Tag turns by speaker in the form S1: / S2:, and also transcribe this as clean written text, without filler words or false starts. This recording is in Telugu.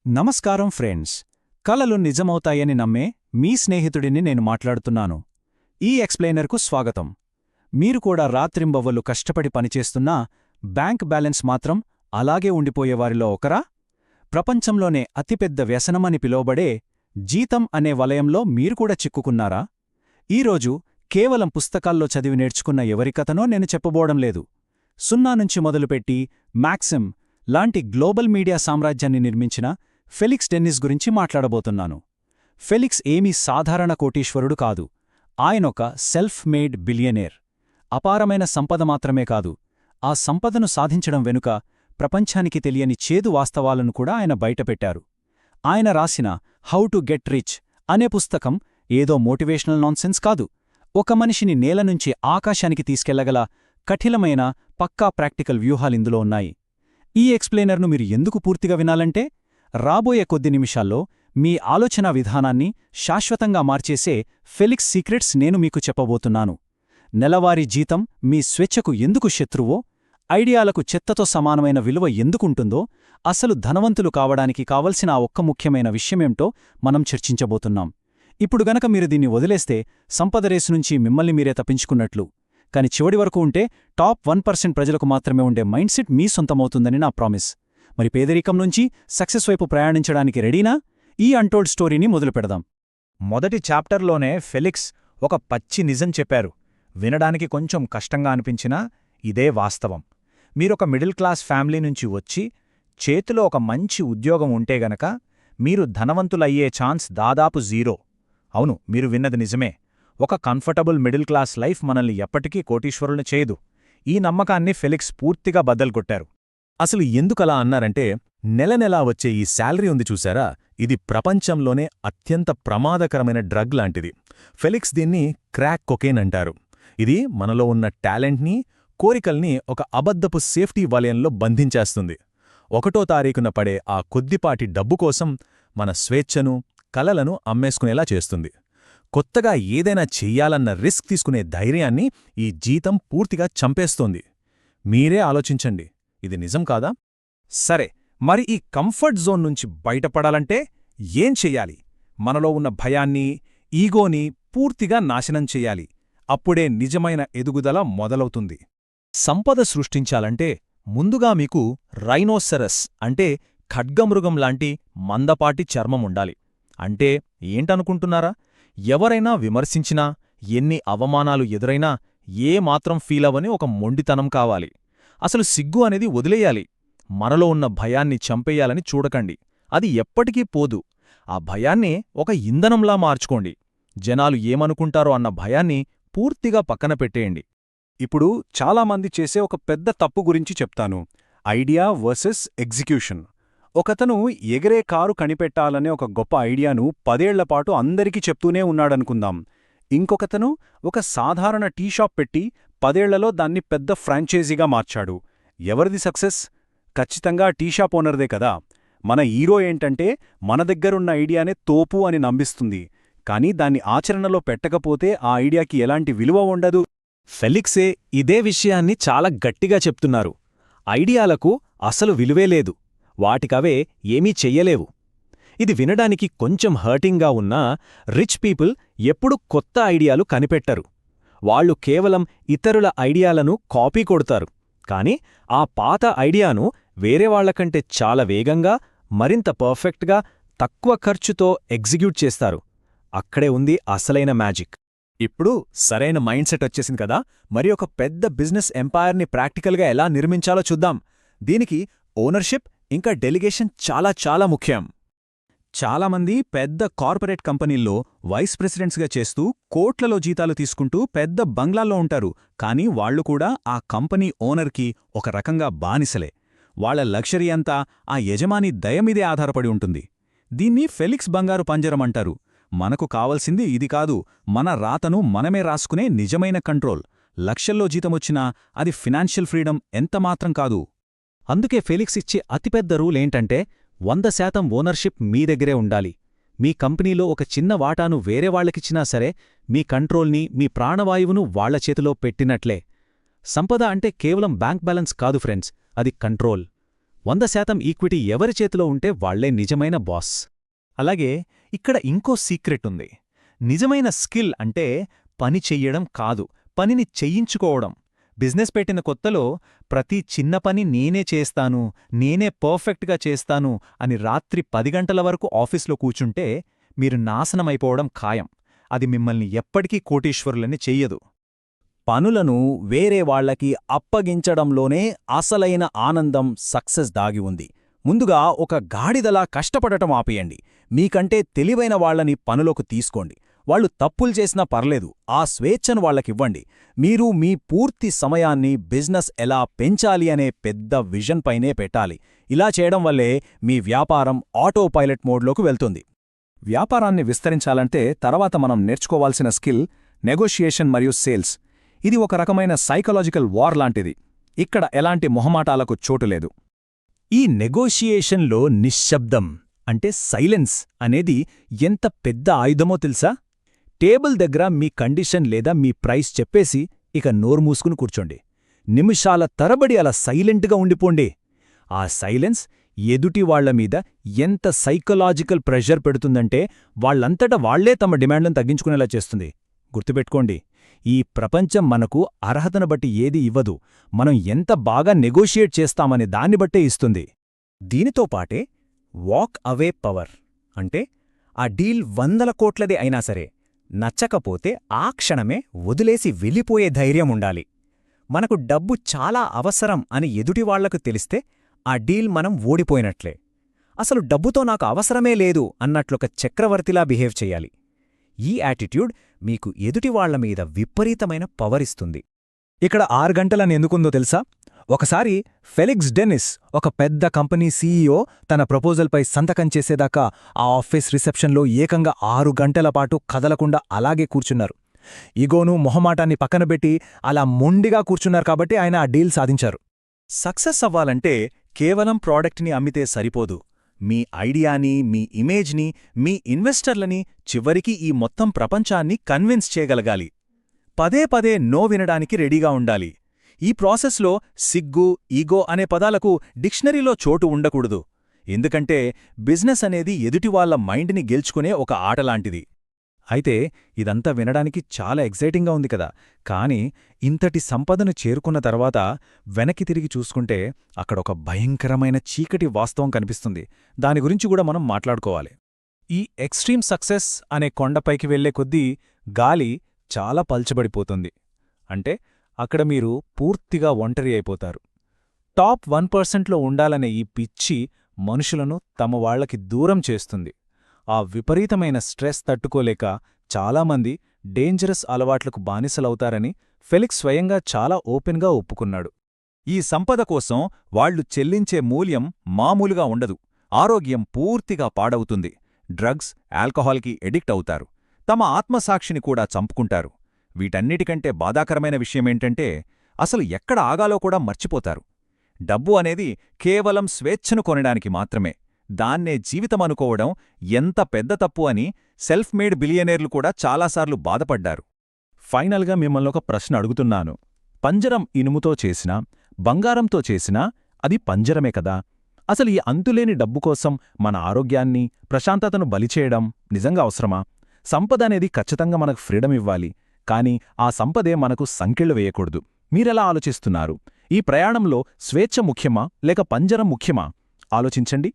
S1: నమస్కారం ఫ్రెండ్స్. కలలు నిజమవుతాయని నమ్మే మీ స్నేహితుడిని నేను మాట్లాడుతున్నాను. ఈ ఎక్స్ప్లెయినర్కు స్వాగతం. మీరు కూడా రాత్రింబవ్వలు కష్టపడి పనిచేస్తున్నా బ్యాంక్ బ్యాలెన్స్ మాత్రం అలాగే ఉండిపోయేవారిలో ఒకరా? ప్రపంచంలోనే అతిపెద్ద వ్యసనమని పిలువబడే జీతం అనే వలయంలో మీరు కూడా చిక్కుకున్నారా? ఈరోజు కేవలం పుస్తకాల్లో చదివి నేర్చుకున్న ఎవరి కథనో నేను చెప్పబోవడం లేదు. 0 నుంచి మొదలుపెట్టి మ్యాక్సిమ్ లాంటి గ్లోబల్ మీడియా సామ్రాజ్యాన్ని నిర్మించిన ఫెలిక్స్ డెన్నిస్ గురించి మాట్లాడబోతున్నాను. ఫెలిక్స్ ఏమీ సాధారణ కోటీశ్వరుడు కాదు. ఆయనొక సెల్ఫ్ మేడ్ బిలియనేర్. అపారమైన సంపద మాత్రమే కాదు, ఆ సంపదను సాధించడం వెనుక ప్రపంచానికి తెలియని చేదు వాస్తవాలను కూడా ఆయన బయటపెట్టారు. ఆయన రాసిన హౌ టు గెట్ రిచ్ అనే పుస్తకం ఏదో మోటివేషనల్ నాన్సెన్స్ కాదు. ఒక మనిషిని నేలనుంచి ఆకాశానికి తీసుకెళ్లగల కఠినమైన పక్కా ప్రాక్టికల్ వ్యూహాలిందులో ఉన్నాయి. ఈ ఎక్స్ప్లెయినర్ను మీరు ఎందుకు పూర్తిగా వినాలంటే, రాబోయే కొద్ది నిమిషాల్లో మీ ఆలోచనా విధానాన్ని శాశ్వతంగా మార్చేసే ఫెలిక్స్ సీక్రెట్స్ నేను మీకు చెప్పబోతున్నాను. నెలవారీ జీతం మీ స్వేచ్ఛకు ఎందుకు శత్రువో, ఐడియాలకు చెత్తతో సమానమైన విలువ ఎందుకుంటుందో, అసలు ధనవంతులు కావడానికి కావలసిన ఆ ఒక్క ముఖ్యమైన విషయమేంటో మనం చర్చించబోతున్నాం. ఇప్పుడు గనక మీరు దీన్ని వదిలేస్తే సంపద రేసు నుంచి మిమ్మల్ని మీరే తప్పించుకున్నట్లు. కాని చివరి వరకు ఉంటే టాప్ 1% ప్రజలకు మాత్రమే ఉండే మైండ్ సెట్ మీ సొంతమవుతుందని నా ప్రామిస్. మరి పేదరికం నుంచి సక్సెస్ వైపు ప్రయాణించడానికి రెడీనా? ఈ అన్టోల్డ్ స్టోరీని మొదలుపెడదాం.
S2: మొదటి చాప్టర్లోనే ఫెలిక్స్ ఒక పచ్చి నిజం చెప్పారు. వినడానికి కొంచెం కష్టంగా అనిపించినా ఇదే వాస్తవం. మీరొక మిడిల్ క్లాస్ ఫ్యామిలీ నుంచి వచ్చి చేతిలో ఒక మంచి ఉద్యోగం ఉంటే గనక మీరు ధనవంతులయ్యే ఛాన్స్ దాదాపు జీరో. అవును, మీరు విన్నది నిజమే. ఒక కంఫర్టబుల్ మిడిల్ క్లాస్ లైఫ్ మనల్ని ఎప్పటికీ కోటీశ్వరులను చేయదు. ఈ నమ్మకాన్ని ఫెలిక్స్ పూర్తిగా బద్దలుకొట్టారు.
S3: అసలు ఎందుకలా అన్నారంటే, నెలనెలా వచ్చే ఈ శాలరీ ఉంది చూశారా, ఇది ప్రపంచంలోనే అత్యంత ప్రమాదకరమైన డ్రగ్ లాంటిది. ఫెలిక్స్ దీన్ని క్రాక్ కొకేన్ అంటారు. ఇది మనలో ఉన్న టాలెంట్ని, కోరికల్ని ఒక అబద్ధపు సేఫ్టీ వలయంలో బంధించేస్తుంది. 1వ తారీఖున పడే ఆ కొద్దిపాటి డబ్బు కోసం మన స్వేచ్ఛను, కలలను అమ్మేసుకునేలా చేస్తుంది. కొత్తగా ఏదైనా చెయ్యాలన్న రిస్క్ తీసుకునే ధైర్యాన్ని ఈ జీతం పూర్తిగా చంపేస్తోంది. మీరే ఆలోచించండి, ఇది నిజం కాదా?
S2: సరే, మరి ఈ కంఫర్ట్ జోన్ నుంచి బయటపడాలంటే ఏం చెయ్యాలి? మనలో ఉన్న భయాన్ని, ఈగోని పూర్తిగా నాశనం చెయ్యాలి. అప్పుడే నిజమైన ఎదుగుదల మొదలవుతుంది.
S3: సంపద సృష్టించాలంటే ముందుగా మీకు రైనోసెరస్ అంటే ఖడ్గమృగం లాంటి మందపాటి చర్మముండాలి. అంటే ఏంటనుకుంటున్నారా? ఎవరైనా విమర్శించినా, ఎన్ని అవమానాలు ఎదురైనా ఏమాత్రం ఫీలవని ఒక మొండితనం కావాలి. అసలు సిగ్గు అనేది వదిలేయాలి. మనలో ఉన్న భయాన్ని చంపేయాలని చూడకండి, అది ఎప్పటికీ పోదు. ఆ భయాన్నే ఒక ఇంధనంలా మార్చుకోండి. జనాలు ఏమనుకుంటారో అన్న భయాన్ని పూర్తిగా పక్కన పెట్టేయండి.
S1: ఇప్పుడు చాలామంది చేసే ఒక పెద్ద తప్పు గురించి చెప్తాను. Idea versus execution. ఒకతను ఎగరే కారు కనిపెట్టాలనే ఒక గొప్ప ఐడియాను 10 ఏళ్లపాటు అందరికీ చెప్తూనే ఉన్నాడనుకుందాం. ఇంకొకతను ఒక సాధారణ టీషాప్ పెట్టి 10 ఏళ్లలో దాన్ని పెద్ద ఫ్రాంచైజీగా మార్చాడు. ఎవరిది సక్సెస్? ఖచ్చితంగా టీషాప్ ఓనర్దే కదా. మన హీరో ఏంటంటే, మన దగ్గరున్న ఐడియానే తోపు అని నమ్మిస్తుంది, కానీ దాన్ని ఆచరణలో పెట్టకపోతే ఆ ఐడియాకి ఎలాంటి విలువ ఉండదు.
S3: ఫెలిక్సే ఇదే విషయాన్ని చాలా గట్టిగా చెప్తున్నారు. ఐడియాలకు అసలు విలువే లేదు, వాటికవే ఏమీ చెయ్యలేవు. ఇది వినడానికి కొంచెం హర్టింగ్గా ఉన్నా రిచ్ పీపుల్ ఎప్పుడూ కొత్త ఐడియాలు కనిపెట్టరు. వాళ్లు కేవలం ఇతరుల ఐడియాలను కాపీ కొడతారు, కాని ఆ పాత ఐడియాను వేరేవాళ్లకంటే చాలా వేగంగా, మరింత పర్ఫెక్ట్గా, తక్కువ ఖర్చుతో ఎగ్జిక్యూట్ చేస్తారు. అక్కడే ఉంది అసలైన మ్యాజిక్.
S2: ఇప్పుడు సరైన మైండ్ సెట్ వచ్చేసింది కదా, మరి ఒక పెద్ద బిజినెస్ ఎంపైర్ని ప్రాక్టికల్గా ఎలా నిర్మించాలో చూద్దాం. దీనికి ఓనర్షిప్ ఇంకా డెలిగేషన్ చాలా చాలా ముఖ్యం. చాలామంది పెద్ద కార్పొరేట్ కంపెనీల్లో వైస్ ప్రెసిడెంట్స్గా చేస్తూ కోట్లలో జీతాలు తీసుకుంటూ పెద్ద బంగ్లాల్లో ఉంటారు. కానీ వాళ్లు కూడా ఆ కంపెనీ ఓనర్కి ఒక రకంగా బానిసలే. వాళ్ల లగ్జరీ అంతా ఆ యజమాని దయమీదే ఆధారపడి ఉంటుంది. దీన్ని ఫెలిక్స్ బంగారు పంజరం అంటారు. మనకు కావలసింది ఇది కాదు, మన రాతను మనమే రాసుకునే నిజమైన కంట్రోల్. లక్షల్లో జీతమొచ్చినా అది ఫినాన్షియల్ ఫ్రీడమ్ ఎంతమాత్రం కాదు.
S1: అందుకే ఫెలిక్స్ ఇచ్చే అతిపెద్ద రూల్ ఏంటంటే, 100% ఓనర్షిప్ మీ దగ్గరే ఉండాలి. మీ కంపెనీలో ఒక చిన్న వాటాను వేరేవాళ్లకిచ్చినా సరే, మీ కంట్రోల్ని, మీ ప్రాణవాయువును వాళ్ల చేతిలో పెట్టినట్లే. సంపద అంటే కేవలం బ్యాంక్ బ్యాలెన్స్ కాదు ఫ్రెండ్స్, అది కంట్రోల్. 100% ఈక్విటీ ఎవరి చేతిలో ఉంటే వాళ్లే నిజమైన బాస్.
S2: అలాగే ఇక్కడ ఇంకో సీక్రెట్ ఉంది. నిజమైన స్కిల్ అంటే పని చెయ్యడం కాదు, పనిని చెయ్యించుకోవడం. బిజినెస్ పెట్టిన కొత్తలో ప్రతి చిన్న పని నేనే చేస్తాను, నేనే పర్ఫెక్ట్గా చేస్తాను అని రాత్రి 10 గంటల వరకు ఆఫీస్లో కూచుంటే మీరు నాశనమైపోవడం ఖాయం. అది మిమ్మల్ని ఎప్పటికీ కోటీశ్వరులని చెయ్యదు.
S3: పనులను వేరే వాళ్లకి అప్పగించడంలోనే అసలైన ఆనందం, సక్సెస్ దాగి ఉంది. ముందుగా ఒక గాడిదలా కష్టపడటం ఆపేయండి. మీకంటే తెలివైన వాళ్లని పనులోకి తీసుకోండి. వాళ్ళు తప్పులు చేసినా పర్లేదు, ఆ స్వేచ్ఛను వాళ్లకివ్వండి. మీరు మీ పూర్తి సమయాన్ని బిజినెస్ ఎలా పెంచాలి అనే పెద్ద విజన్ పైనే పెట్టాలి. ఇలా చేయడం వల్లే మీ వ్యాపారం ఆటో పైలట్ మోడ్లోకి వెళ్తుంది. వ్యాపారాన్ని విస్తరించాలంటే తర్వాత మనం నేర్చుకోవాల్సిన స్కిల్ నెగోషియేషన్ మరియు సేల్స్. ఇది ఒక రకమైన సైకలాజికల్ వార్ లాంటిది. ఇక్కడ ఎలాంటి మొహమాటాలకు చోటులేదు.
S1: ఈ నెగోషియేషన్లో నిశ్శబ్దం అంటే సైలెన్స్ అనేది ఎంత పెద్ద ఆయుధమో తెలుసా? టేబుల్ దగ్గర మీ కండిషన్ లేదా మీ ప్రైస్ చెప్పేసి ఇక నోరు మూసుకుని కూర్చోండి. నిమిషాల తరబడి అలా సైలెంట్గా ఉండిపోండి. ఆ సైలెన్స్ ఎదుటివాళ్లమీద ఎంత సైకలాజికల్ ప్రెషర్ పెడుతుందంటే వాళ్లంతటా వాళ్లే తమ డిమాండ్లను తగ్గించుకునేలా చేస్తుంది. గుర్తుపెట్టుకోండి, ఈ ప్రపంచం మనకు అర్హతను బట్టి ఏది ఇవ్వదు, మనం ఎంత బాగా నెగోషియేట్ చేస్తామనే దాన్ని బట్టే ఇస్తుంది.
S2: దీనితో పాటే వాక్ అవే పవర్ అంటే ఆ డీల్ 100 కోట్లదే అయినా సరే నచ్చకపోతే ఆ క్షణమే వదిలేసి వెళ్ళిపోయే ధైర్యం ఉండాలి. మనకు డబ్బు చాలా అవసరం అని ఎదుటివాళ్లకు తెలిస్తే ఆ డీల్ మనం ఓడిపోయినట్లే. అసలు డబ్బుతో నాకు అవసరమే లేదు అన్నట్లొక చక్రవర్తిలా బిహేవ్ చెయ్యాలి. ఈ యాటిట్యూడ్ మీకు ఎదుటివాళ్లమీద విపరీతమైన పవరిస్తుంది.
S1: ఇక్కడ 6 గంటలని ఎందుకుందో తెలుసా? ఒకసారి ఫెలిక్స్ డెనిస్, ఒక పెద్ద కంపెనీ సీఈఓ, తన ప్రపోజల్పై సంతకం చేసేదాకా ఆ ఆఫీస్ రిసెప్షన్లో ఏకంగా 6 గంటల పాటు కదలకుండా అలాగే కూర్చున్నారు. ఇగోను మొహమాటాన్ని పక్కనబెట్టి అలా మొండిగా కూర్చున్నారు కాబట్టి ఆయన ఆ డీల్ సాధించారు.
S2: సక్సెస్ అవ్వాలంటే కేవలం ప్రాడక్ట్ని అమ్మితే సరిపోదు. మీ ఐడియాని, మీ ఇమేజ్ని, మీ ఇన్వెస్టర్లని, చివరికి ఈ మొత్తం ప్రపంచాన్ని కన్విన్స్ చేయగలగాలి. పదే పదే నో వినడానికి రెడీగా ఉండాలి. ఈ ప్రాసెస్లో సిగ్గు, ఈగో అనే పదాలకు డిక్షనరీలో చోటు ఉండకూడదు. ఎందుకంటే బిజినెస్ అనేది ఎదుటివాళ్ల మైండ్ని గెలుచుకునే ఒక ఆటలాంటిది.
S1: అయితే ఇదంతా వినడానికి చాలా ఎగ్జైటింగ్గా ఉంది కదా, కానీ ఇంతటి సంపదను చేరుకున్న తర్వాత వెనక్కి తిరిగి చూసుకుంటే అక్కడొక భయంకరమైన చీకటి వాస్తవం కనిపిస్తుంది. దాని గురించి కూడా మనం మాట్లాడుకోవాలి. ఈ ఎక్స్ట్రీమ్ సక్సెస్ అనే కొండపైకి వెళ్లే కొద్దీ గాలి చాలా పల్చబడిపోతుంది. అంటే అక్కడ మీరు పూర్తిగా ఒంటరి అయిపోతారు. టాప్ 1%లో ఉండాలనే ఈ పిచ్చి మనుషులను తమ వాళ్లకి దూరం చేస్తుంది. ఆ విపరీతమైన స్ట్రెస్ తట్టుకోలేక చాలామంది డేంజరస్ అలవాట్లకు బానిసలవుతారని ఫెలిక్స్ స్వయంగా చాలా ఓపెన్గా ఒప్పుకున్నాడు.
S2: ఈ సంపద కోసం వాళ్లు చెల్లించే మూల్యం మామూలుగా ఉండదు. ఆరోగ్యం పూర్తిగా పాడవుతుంది. డ్రగ్స్, ఆల్కహాల్కి ఎడిక్ట్ అవుతారు. తమ ఆత్మసాక్షిని కూడా చంపుకుంటారు. వీటన్నిటికంటే బాధాకరమైన విషయమేంటంటే అసలు ఎక్కడ ఆగాలో కూడా మర్చిపోతారు. డబ్బు అనేది కేవలం స్వేచ్ఛను కొనడానికి మాత్రమే. దాన్నే జీవితమనుకోవడం ఎంత పెద్ద తప్పు అని సెల్ఫ్ మేడ్ బిలియనేర్లు కూడా చాలాసార్లు బాధపడ్డారు.
S1: ఫైనల్గా మిమ్మల్ని ఒక ప్రశ్న అడుగుతున్నాను. పంజరం ఇనుముతో చేసినా, బంగారంతో చేసినా అది పంజరమే కదా. అసలు ఈ అంతులేని డబ్బు కోసం మన ఆరోగ్యాన్ని, ప్రశాంతతను బలిచేయడం నిజంగా అవసరమా? సంపద అనేది ఖచ్చితంగా మనకు ఫ్రీడమ్ ఇవ్వాలి, కానీ ఆ సంపదే మనకు సంకెళ్లు వేయకూడదు. మీరెలా ఆలోచిస్తున్నారు? ఈ ప్రయాణంలో స్వేచ్ఛ ముఖ్యమా లేక పంజరం ముఖ్యమా? ఆలోచించండి.